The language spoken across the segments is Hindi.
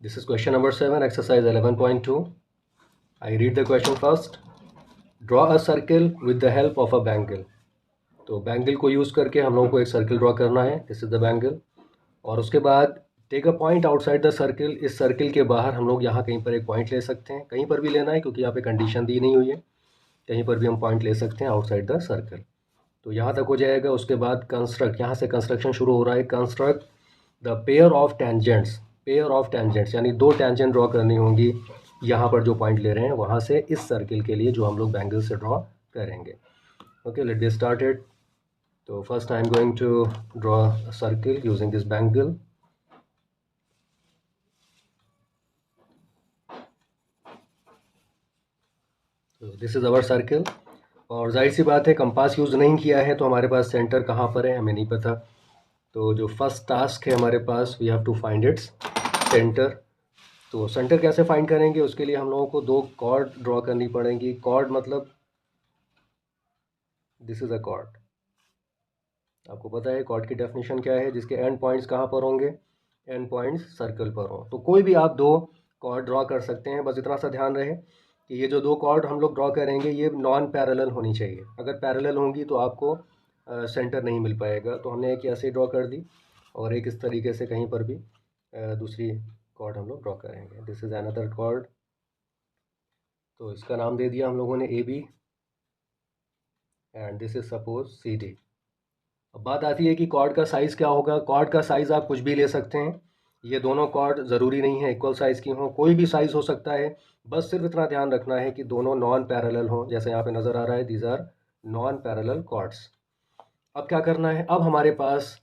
This is question number 7, exercise 11.2. I read the question first. Draw a circle with the help of a bangle. तो बैंगल को यूज़ करके हम लोगों को एक सर्कल ड्रॉ करना है. This is the bangle. और उसके बाद take a point outside the circle. इस सर्कल के बाहर हम लोग यहाँ कहीं पर एक पॉइंट ले सकते हैं. कहीं पर भी लेना है क्योंकि यहाँ पे कंडीशन दी नहीं हुई है. कहीं पर भी हम पॉइंट ले सकते हैं आउटसाइड द सर्कल. तो यहाँ तक हो जाएगा. उसके बाद कंस्ट्रक्ट, यहाँ से कंस्ट्रक्शन शुरू हो रहा है. Construct the pair of tangents. Pair of tangents यानी दो टेंजेंट ड्रॉ करनी होंगी यहाँ पर जो पॉइंट ले रहे हैं वहाँ से इस सर्किल के लिए जो हम लोग बैंगल से ड्रॉ करेंगे. Okay, let get started. तो first I am going to draw a circle using this bangle. This is our circle. और जाहिर सी बात है कंपास यूज़ नहीं किया है तो हमारे पास सेंटर कहाँ पर है हमें नहीं पता. तो जो फर्स्ट टास्क है हमारे पास, we have to find its centre. तो सेंटर कैसे फाइंड करेंगे, उसके लिए हम लोगों को दो कॉर्ड ड्रॉ करनी पड़ेंगी. कॉर्ड मतलब दिस इज़ अ कॉर्ड. आपको पता है कॉर्ड की डेफिनेशन क्या है, जिसके एंड पॉइंट्स कहाँ पर होंगे, एंड पॉइंट्स सर्कल पर हों. तो कोई भी आप दो कॉर्ड ड्रॉ कर सकते हैं. बस इतना सा ध्यान रहे कि ये जो दो कॉर्ड हम लोग ड्रॉ करेंगे ये नॉन पैरेलल होनी चाहिए. अगर पैरेलल होंगी तो आपको सेंटर नहीं मिल पाएगा. तो हमने एक ऐसे ड्रॉ कर दी और एक इस तरीके से कहीं पर भी दूसरी कॉर्ड हम लोग ड्रॉ करेंगे. This is another chord. तो इसका नाम दे दिया हम लोगों ने A B and this is suppose C D. अब बात आती है कि कॉर्ड का साइज़ क्या होगा. कॉर्ड का साइज़ आप कुछ भी ले सकते हैं. ये दोनों कॉर्ड ज़रूरी नहीं है इक्वल साइज़ की हों, कोई भी साइज़ हो सकता है. बस सिर्फ इतना ध्यान रखना है कि दोनों नॉन पैरेलल हों. जैसे यहाँ पे नज़र आ रहा है, these are non parallel chords. अब क्या करना है, अब हमारे पास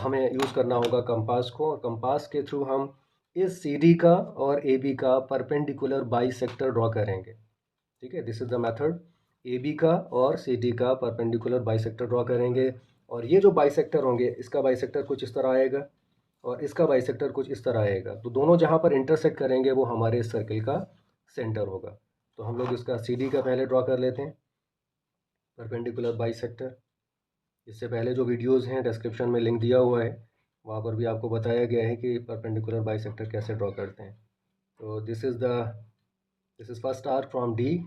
हमें यूज़ करना होगा कंपास को. और कंपास के थ्रू हम इस सी डी का और ए बी का परपेंडिकुलर बाइसेक्टर ड्रॉ करेंगे. ठीक है, this is the method. A B का और सी डी का परपेंडिकुलर बाइसेक्टर ड्रॉ करेंगे. और ये जो बाइसेक्टर होंगे, इसका बाइसेक्टर कुछ इस तरह आएगा और इसका बाइसेक्टर कुछ इस तरह आएगा. तो दोनों जहाँ पर इंटरसेक्ट करेंगे वो हमारे इस सर्किल का सेंटर होगा. तो हम लोग इसका सी डी का पहले ड्रॉ कर लेते हैं, परपेंडिकुलर बाइसेक्टर. इससे पहले जो वीडियोज़ हैं डिस्क्रिप्शन में लिंक दिया हुआ है, वहाँ पर भी आपको बताया गया है कि परपेंडिकुलर बाइसेक्टर कैसे ड्रॉ करते हैं. तो this is first arc from D.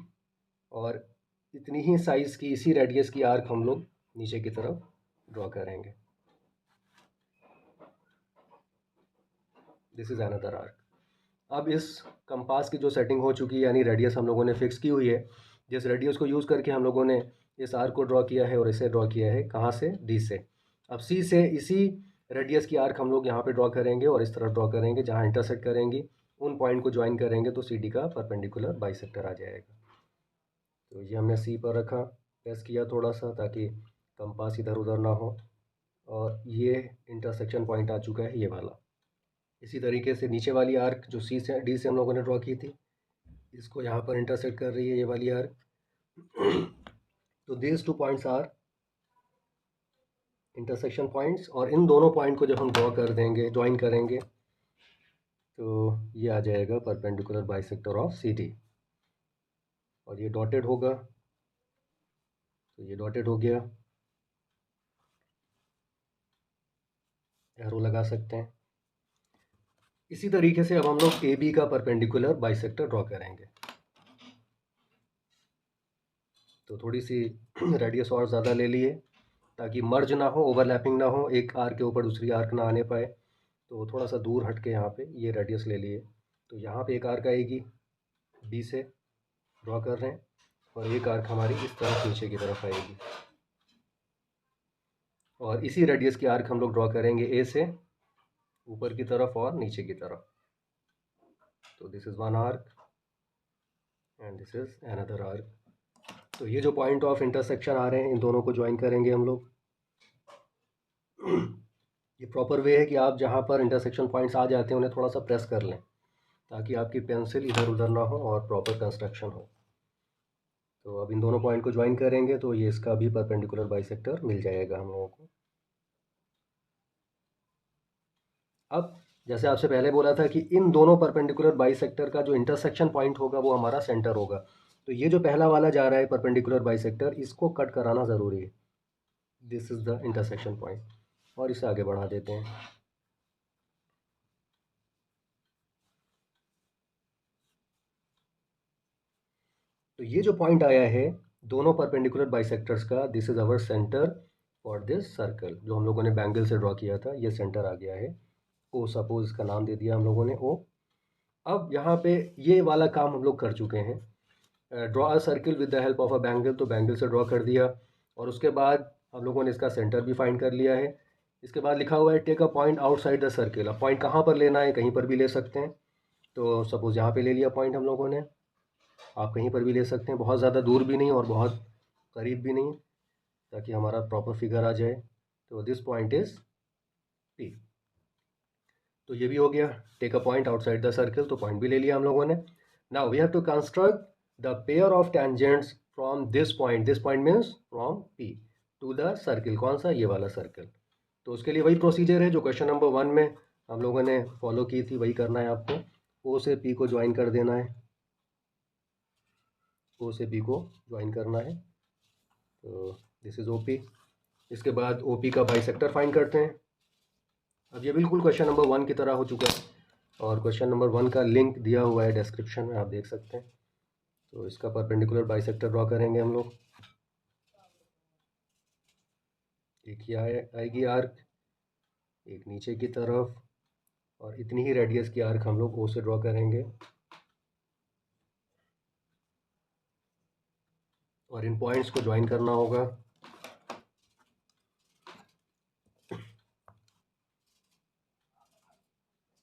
और इतनी ही साइज़ की, इसी रेडियस की आर्क हम लोग नीचे की तरफ ड्रॉ करेंगे. This is another arc. अब इस कंपास की जो सेटिंग हो चुकी है, यानी रेडियस हम लोगों ने फिक्स की हुई है, जिस रेडियस को यूज़ करके हम लोगों ने इस आर्क को ड्रॉ किया है और इसे ड्रॉ किया है कहाँ से, डी से. अब सी से इसी रेडियस की आर्क हम लोग यहाँ पे ड्रॉ करेंगे और इस तरफ ड्रॉ करेंगे. जहाँ इंटरसेक्ट करेंगी उन पॉइंट को ज्वाइन करेंगे तो सी डी का परपेंडिकुलर बाइसेक्टर आ जाएगा. तो ये हमने सी पर रखा, प्रेस किया थोड़ा सा ताकि कंपास इधर उधर ना हो. और ये इंटरसेक्शन पॉइंट आ चुका है, ये वाला. इसी तरीके से नीचे वाली आर्क जो सी से डी से हम लोगों ने ड्रॉ की थी, इसको यहाँ पर इंटरसेक्ट कर रही है ये वाली आर्क. तो these two points are intersection points. और इन दोनों पॉइंट को जब हम ड्रॉ कर देंगे, ज्वाइन करेंगे, तो ये आ जाएगा perpendicular bisector of C D. और ये डॉटेड होगा, तो ये डॉटेड हो गया. एरो लगा सकते हैं. इसी तरीके से अब हम लोग ए बी का परपेंडिकुलर बाइसेक्टर ड्रॉ करेंगे. तो थोड़ी सी रेडियस और ज़्यादा ले लिए ताकि मर्ज ना हो, ओवरलैपिंग ना हो, एक आर्क के ऊपर दूसरी आर्क ना आने पाए. तो थोड़ा सा दूर हट के यहाँ पे ये रेडियस ले लिए. तो यहाँ पे एक आर्क आएगी, बी से ड्रॉ कर रहे हैं, और एक आर्क हमारी इस तरफ नीचे की तरफ आएगी. और इसी रेडियस की आर्क हम लोग ड्रॉ करेंगे ए से ऊपर की तरफ और नीचे की तरफ. तो this is one arc and this is another arc. तो ये जो पॉइंट ऑफ इंटरसेक्शन आ रहे हैं, इन दोनों को ज्वाइन करेंगे हम लोग. ये प्रॉपर वे है कि आप जहाँ पर इंटरसेक्शन पॉइंट्स आ जाते हैं उन्हें थोड़ा सा प्रेस कर लें ताकि आपकी पेंसिल इधर उधर ना हो और प्रॉपर कंस्ट्रक्शन हो. तो अब इन दोनों पॉइंट को ज्वाइन करेंगे तो ये इसका भी परपेंडिकुलर बाइसेक्टर मिल जाएगा हम लोगों को. अब जैसे आपसे पहले बोला था कि इन दोनों परपेंडिकुलर बाइसेक्टर का जो इंटरसेक्शन पॉइंट होगा वो हमारा सेंटर होगा. तो ये जो पहला वाला जा रहा है परपेंडिकुलर बाइसेक्टर, इसको कट कराना ज़रूरी है. This is the intersection point. और इसे आगे बढ़ा देते हैं. तो ये जो पॉइंट आया है दोनों परपेंडिकुलर बाइसेक्टर्स का, this is our centre for this circle, जो हम लोगों ने बैंगल से ड्रॉ किया था, ये सेंटर आ गया है ओ, सपोज इसका नाम दे दिया हम लोगों ने ओ। अब यहाँ पे ये वाला काम हम लोग कर चुके हैं, draw a circle with the help of a bangle, तो बैंगल से ड्रॉ कर दिया, और उसके बाद हम लोगों ने इसका सेंटर भी फाइंड कर लिया है। इसके बाद लिखा हुआ है take a point outside the circle. अब पॉइंट कहाँ पर लेना है, कहीं पर भी ले सकते हैं, तो सपोज़ यहाँ पे ले लिया पॉइंट हम लोगों ने, आप कहीं पर भी ले सकते हैं, बहुत ज़्यादा दूर भी नहीं और बहुत करीब भी नहीं, ताकि हमारा प्रॉपर फिगर आ जाए। तो दिस पॉइंट इज़ पी। तो ये भी हो गया, take a point outside the circle, तो पॉइंट भी ले लिया हम लोगों ने। Now we have to construct the pair of tangents from this point means from P to the circle, कौन सा, ये वाला सर्किल। तो उसके लिए वही प्रोसीजर है जो क्वेश्चन नंबर 1 में हम लोगों ने फॉलो की थी, वही करना है आपको। ओ से पी को ज्वाइन कर देना है, ओ से पी को ज्वाइन करना है, तो दिस इज ओ पी। इसके बाद ओ पी का बाइसेक्टर फाइंड करते हैं। अब ये बिल्कुल क्वेश्चन नंबर 1 की तरह हो चुका है, और क्वेश्चन नंबर 1 का लिंक दिया हुआ है डिस्क्रिप्शन में, आप देख सकते हैं। तो इसका परपेंडिकुलर बाइसेक्टर ड्रॉ करेंगे हम लोग। एक ही आएगी आर्क, एक नीचे की तरफ, और इतनी ही रेडियस की आर्क हम लोग ओ से ड्रॉ करेंगे, और इन पॉइंट्स को ज्वाइन करना होगा।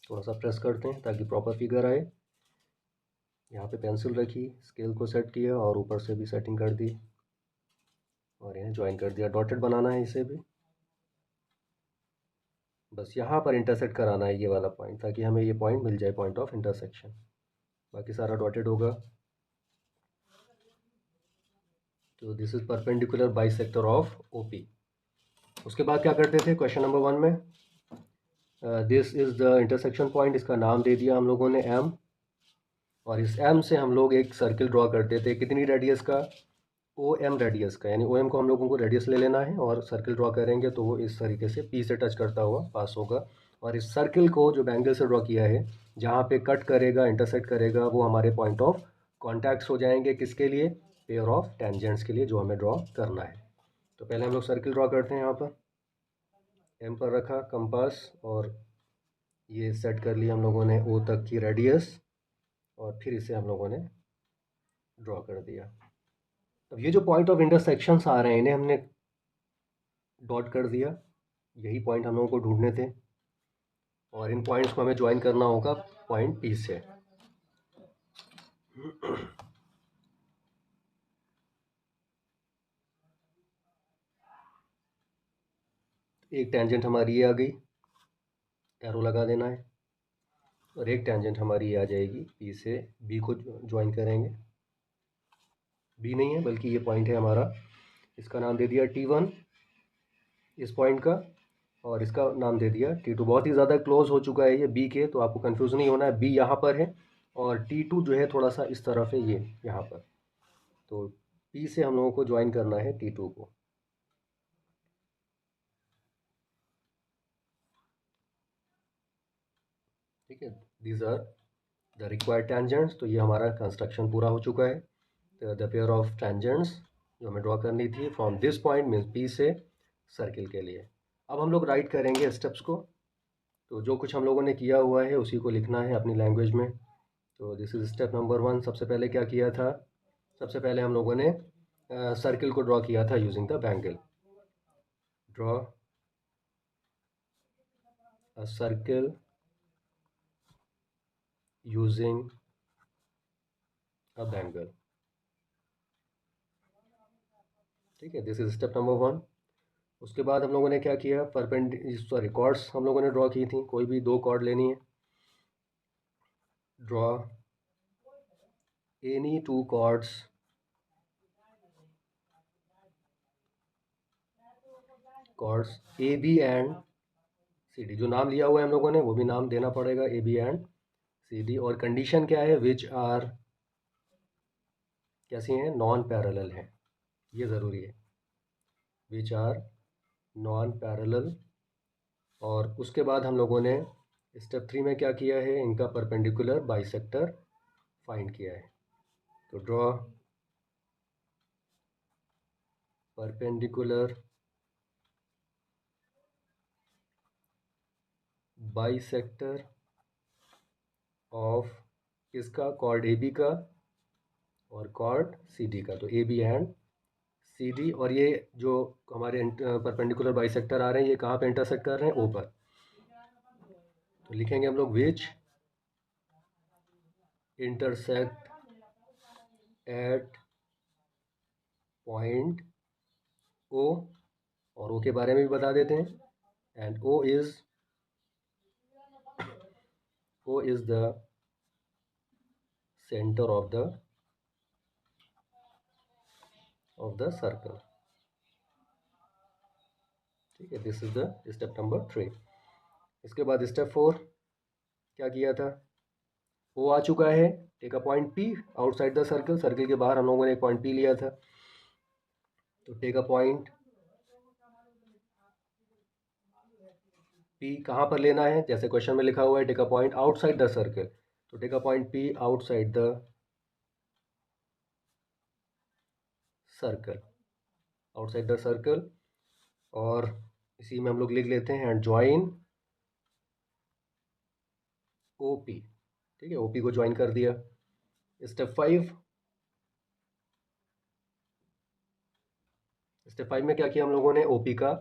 थोड़ा सा प्रेस करते हैं ताकि प्रॉपर फिगर आए। यहाँ पे पेंसिल रखी, स्केल को सेट किया, और ऊपर से भी सेटिंग कर दी, और यहाँ ज्वाइन कर दिया। डॉटेड बनाना है इसे भी, बस यहाँ पर इंटरसेक्ट कराना है ये वाला पॉइंट, ताकि हमें ये पॉइंट मिल जाए, पॉइंट ऑफ इंटरसेक्शन। बाकी सारा डॉटेड होगा। तो this is perpendicular bisector of OP. उसके बाद क्या करते थे क्वेश्चन नंबर 1 में, this is the intersection point, इसका नाम दे दिया हम लोगों ने एम, और इस एम से हम लोग एक सर्किल ड्रॉ करते थे, कितनी रेडियस का, ओ एम रेडियस का, यानी ओ एम को हम लोगों को रेडियस ले लेना है, और सर्किल ड्रॉ करेंगे तो वो इस तरीके से पी से टच करता हुआ पास होगा। और इस सर्किल को जो बैंगल से ड्रॉ किया है, जहाँ पे कट करेगा, इंटरसेक्ट करेगा, वो हमारे पॉइंट ऑफ कॉन्टैक्ट्स हो जाएंगे, किसके लिए, पेयर ऑफ टेंजेंट्स के लिए, जो हमें ड्रॉ करना है। तो पहले हम लोग सर्किल ड्रॉ करते हैं, यहाँ पर एम पर रखा कंपास, और ये सेट कर लिया हम लोगों ने ओ तक की रेडियस, और फिर इसे हम लोगों ने ड्रॉ कर दिया। अब ये जो पॉइंट ऑफ इंटरसेक्शंस आ रहे हैं, इन्हें हमने डॉट कर दिया, यही पॉइंट हम लोगों को ढूंढने थे, और इन पॉइंट्स को हमें ज्वाइन करना होगा पॉइंट पी से। एक टेंजेंट हमारी ये आ गई, एरो लगा देना है, और एक टेंजेंट हमारी ये आ जाएगी पी से, बी को ज्वाइन करेंगे, बी नहीं है बल्कि ये पॉइंट है हमारा, इसका नाम दे दिया T1 इस पॉइंट का, और इसका नाम दे दिया T2। बहुत ही ज़्यादा क्लोज हो चुका है ये बी के, तो आपको कंफ्यूज नहीं होना है, बी यहाँ पर है और T2 जो है थोड़ा सा इस तरफ है, ये यहाँ पर। तो पी से हम लोगों को ज्वाइन करना है T2 को। ठीक है, these are the required tangents. तो ये हमारा कंस्ट्रक्शन पूरा हो चुका है। द पेयर ऑफ टेंजेंट्स जो हमें ड्रॉ करनी थी from this point means P से सर्किल के लिए। अब हम लोग राइट करेंगे स्टेप्स को। तो जो कुछ हम लोगों ने किया हुआ है उसी को लिखना है अपनी लैंग्वेज में। तो दिस इज स्टेप नंबर 1। सबसे पहले क्या किया था, सबसे पहले हम लोगों ने सर्किल को ड्रॉ किया था using the bangle. Draw a circle using a bangle. ठीक है, दिस इज स्टेप नंबर 1। उसके बाद हम लोगों ने क्या किया, कॉर्ड्स हम लोगों ने ड्रॉ की थी, कोई भी 2 कॉर्ड लेनी है। Draw any 2 chords A B and C D. जो नाम लिया हुआ है हम लोगों ने वो भी नाम देना पड़ेगा, A B and C D. और कंडीशन क्या है, विच आर कैसी हैं, नॉन पैरेलल है, ये ज़रूरी है, विच आर नॉन पैरेलल। और उसके बाद हम लोगों ने स्टेप 3 में क्या किया है, इनका परपेंडिकुलर बाइसेक्टर फाइंड किया है। तो ड्रॉ परपेंडिकुलर बाइसेक्टर ऑफ इसका कॉर्ड ए बी का और कॉर्ड सी डी का। तो A B and C D, और ये जो हमारे परपेंडिकुलर बाइसेक्टर आ रहे हैं ये कहाँ पे इंटरसेक्ट कर रहे हैं? ओ पर। तो लिखेंगे हम लोग which intersect at point O, और ओ के बारे में भी बता देते हैं। And O is the centre of the circle. ठीक है, this is the step number 3। इसके बाद स्टेप 4 क्या किया था? ओ आ चुका है, take a point P outside the circle. Circle के बाहर हम लोगों ने एक पॉइंट पी लिया था, तो टेक अ पॉइंट पी कहाँ पर लेना है? जैसे क्वेश्चन में लिखा हुआ है take a point outside the circle, तो take a point P outside the circle, outside the circle. और इसी में हम लोग लिख लेते हैं एंड ज्वाइन ओ पी। ठीक है, ओ पी को ज्वाइन कर दिया। स्टेप 5, स्टेप 5 में क्या किया हम लोगों ने? ओपी का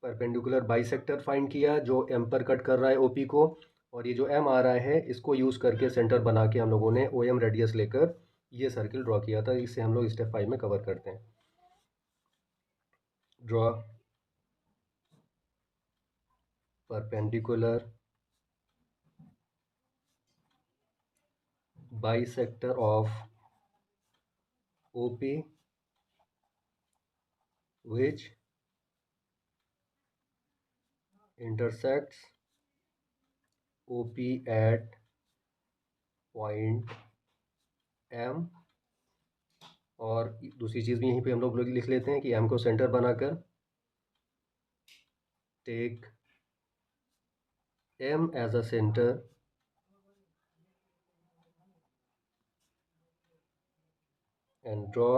परपेंडिकुलर बाइसेक्टर फाइंड किया जो एम पर कट कर रहा है ओपी को, और ये जो एम आ रहा है इसको यूज़ करके सेंटर बना के हम लोगों ने ओ एम रेडियस लेकर ये सर्किल ड्रॉ किया था। इससे हम लोग स्टेप 5 में कवर करते हैं। Draw perpendicular bisector of OP which intersects OP at point M। और दूसरी चीज़ भी यहीं पे हम लोग लिख लेते हैं कि M को सेंटर बनाकर take M as a centre and draw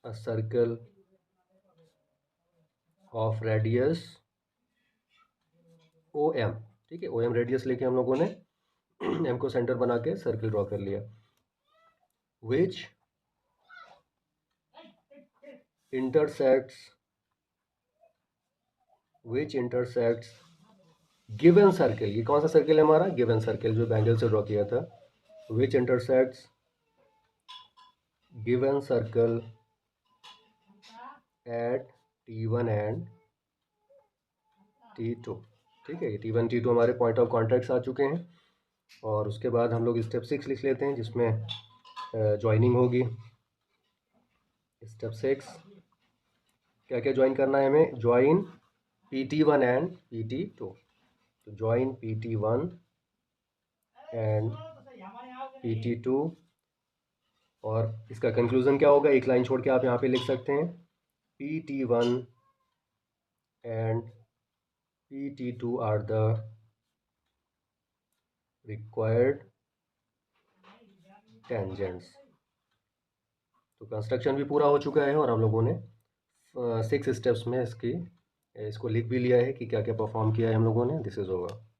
a circle of radius O M. ठीक है, ओ एम रेडियस लेके हम लोगों ने एम को सेंटर बना के सर्किल ड्रॉ कर लिया। Which intersects given circle. ये कौन सा सर्किल है हमारा? गिवन सर्किल, जो बैंगल से ड्रॉ किया था। Which intersects given circle at T1 and T2। ठीक है, T1 T2 हमारे पॉइंट ऑफ कॉन्टैक्ट्स आ चुके हैं। और उसके बाद हम लोग स्टेप 6 लिख लेते हैं जिसमें ज्वाइनिंग होगी। स्टेप 6 क्या क्या ज्वाइन करना है हमें? Join PT1 and PT2। तो ज्वाइन PT1 एंड PT2, और इसका कंक्लूजन क्या होगा? एक लाइन छोड़ के आप यहाँ पे लिख सकते हैं PT1 and PT2 are the required tangents. तो कंस्ट्रक्शन भी पूरा हो चुका है और हम लोगों ने 6 स्टेप्स में इसको लिख भी लिया है कि क्या क्या परफॉर्म किया है हम लोगों ने। This is over.